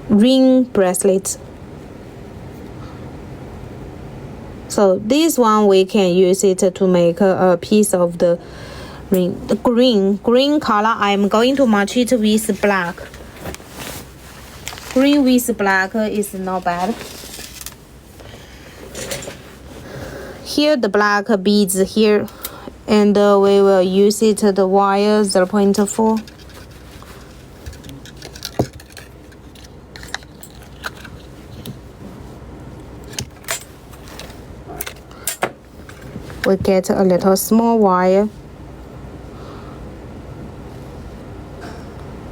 ring bracelet. So this one we can use it to make a piece of the ring. The green color, I'm going to match it with black. Green with black is not bad. Here the black beads here, and we will use it the wire 0.4. We get a little small wire,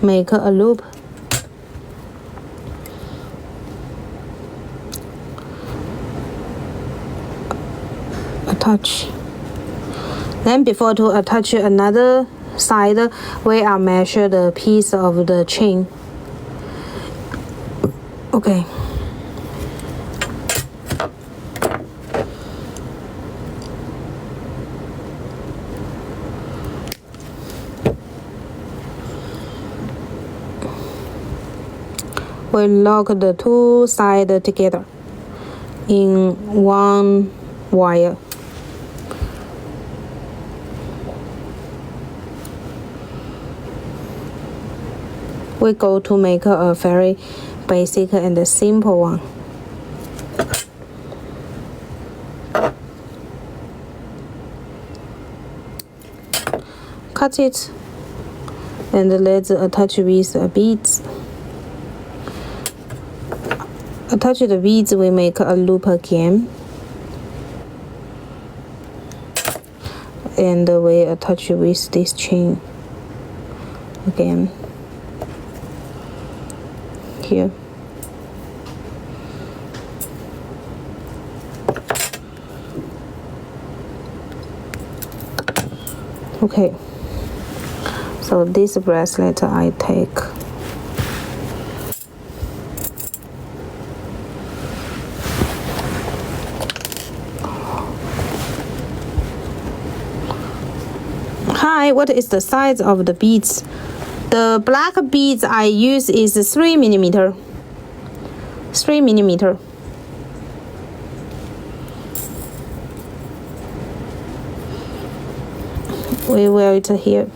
make a loop. Attach. Then before to attach another side, we are measure the piece of the chain. Okay. We lock the two sides together in one wire. We go to make a very basic and simple one. Cut it and let's attach with beads. Attach the beads, we make a loop again. And we attach with this chain again. Here. Okay. So this bracelet I take. Hi, what is the size of the beads? The black beads I use is 3 millimeter. 3 millimeter. We wear it here.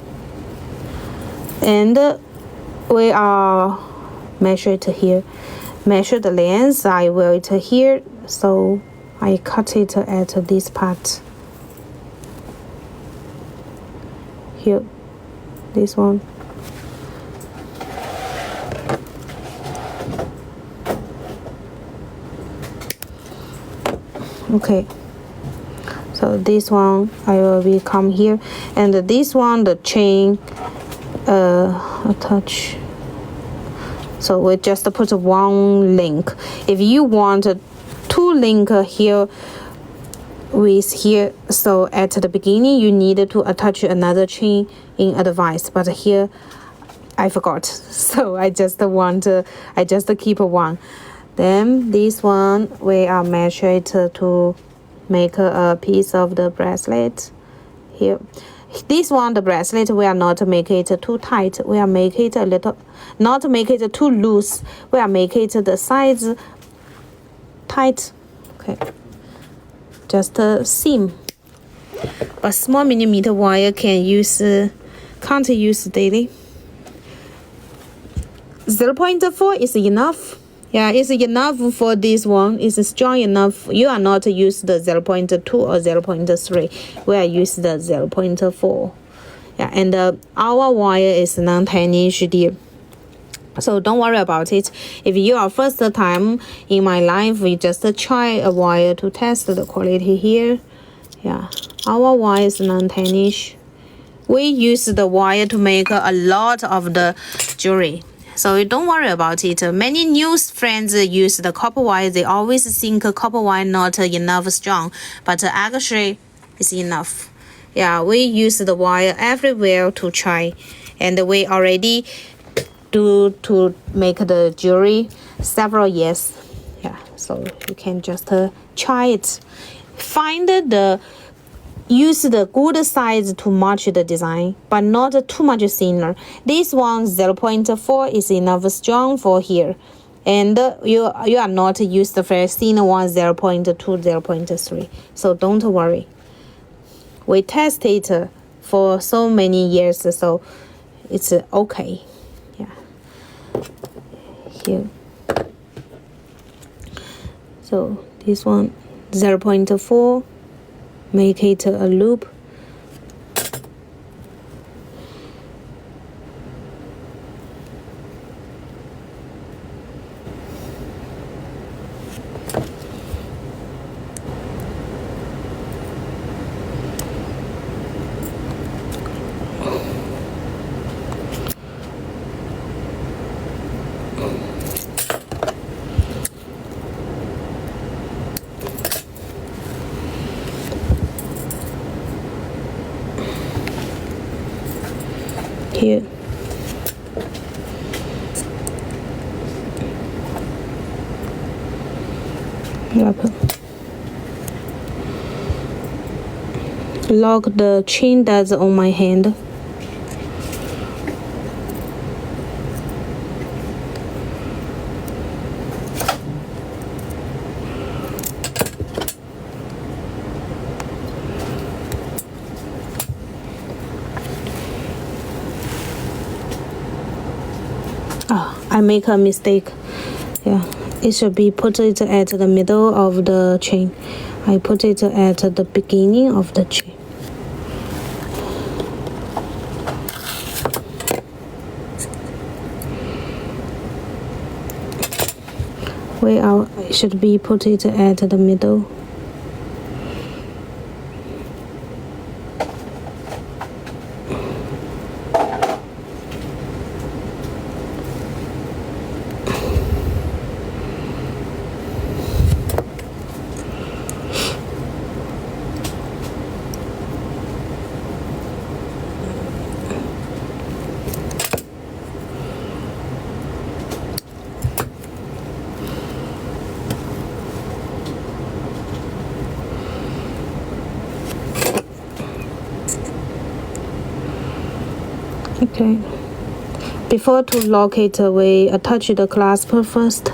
And we are measure it here. Measure the length, I wear it here. So I cut it at this part. Here, this one. Okay, so this one I will be come here, and this one the chain attach. So we just put one link. If you want two link here with here, so at the beginning you need to attach another chain in advance, but here I forgot, so I just keep one. Then this one we are measure it to make a piece of the bracelet here. This one, the bracelet, we are not make it too tight. We are make it a little, not make it too loose. We are make it the size tight. Okay, just a seam. But small millimeter wire can't use daily. 0.4 is enough. Yeah, it's enough for this one. It's strong enough. You are not use the 0.2 or 0.3. We are use the 0.4. Yeah, and our wire is non-10-inch dear. So don't worry about it. If you are first time in my life, we just try a wire to test the quality here. Yeah, our wire is non-10-inch. We use the wire to make a lot of the jewelry. So don't worry about it. Many new friends use the copper wire. They always think copper wire not enough strong, but actually it's enough. Yeah, we use the wire everywhere to try, and we already do to make the jewelry several years. Yeah, so you can just try it. Use the good size to match the design, but not too much thinner. This one 0.4 is enough strong for here. and you are not use the first thin one 0.2 0.3, so don't worry. We test it for so many years, so it's okay. Yeah, here. So this one 0.4, make it a loop. Here. Lock the chain that's on my hand. I make a mistake. Yeah, it should be put it at the middle of the chain. I put it at the beginning of the chain. Where I should be put it at the middle. Okay. Before to lock it, we attach the clasp first.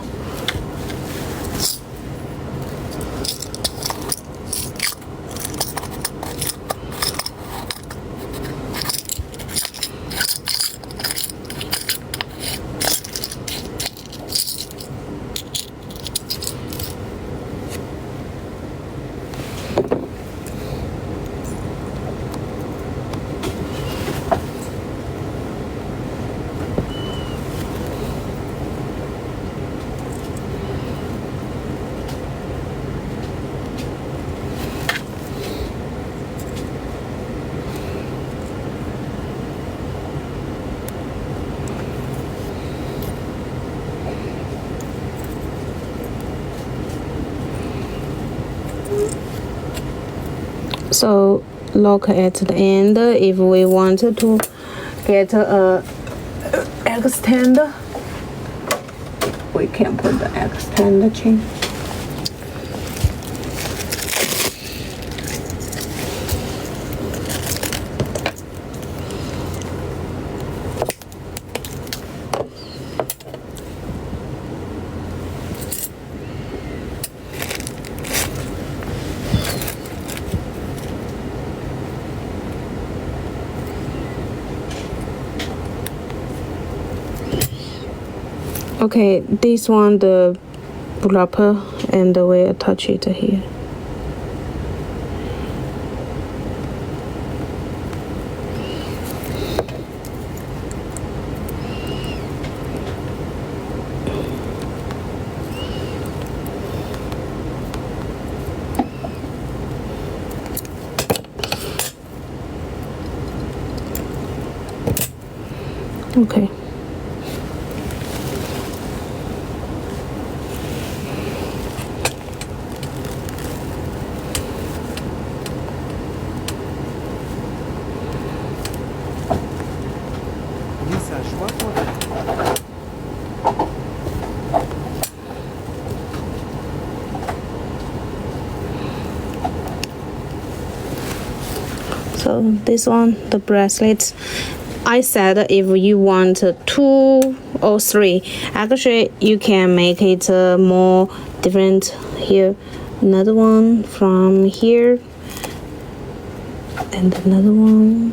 So lock at the end. If we want to get a extender, we can put the extender chain. Okay, this one the wrapper, and we attach it here. Okay. So this one, the bracelets, I said if you want 2 or 3, actually you can make it more different. Here, another one from here, and another one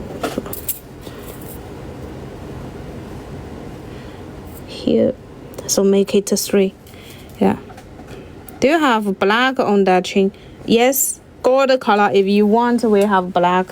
here, so make it 3. Yeah. Do you have black on that chain? Yes, gold color. If you want, we have black.